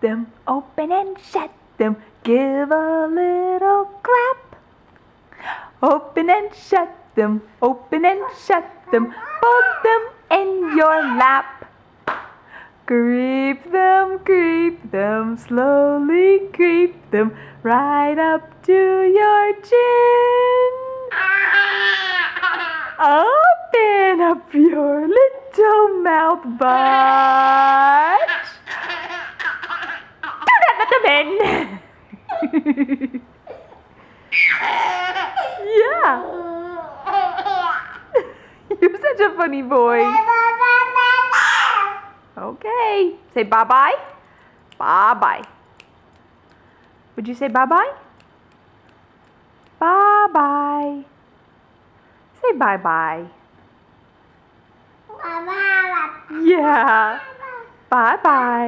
them, open and shut them, give a little clap. Open and shut them, open and shut them, put them in your lap. Creep them, slowly creep them, right up to your chin. Open up your little mouth, but do not let them in. Yeah. You're such a funny boy. Okay. Say bye-bye. Bye-bye. Would you say bye-bye? Bye-bye. Say bye-bye. Yeah. Bye-bye.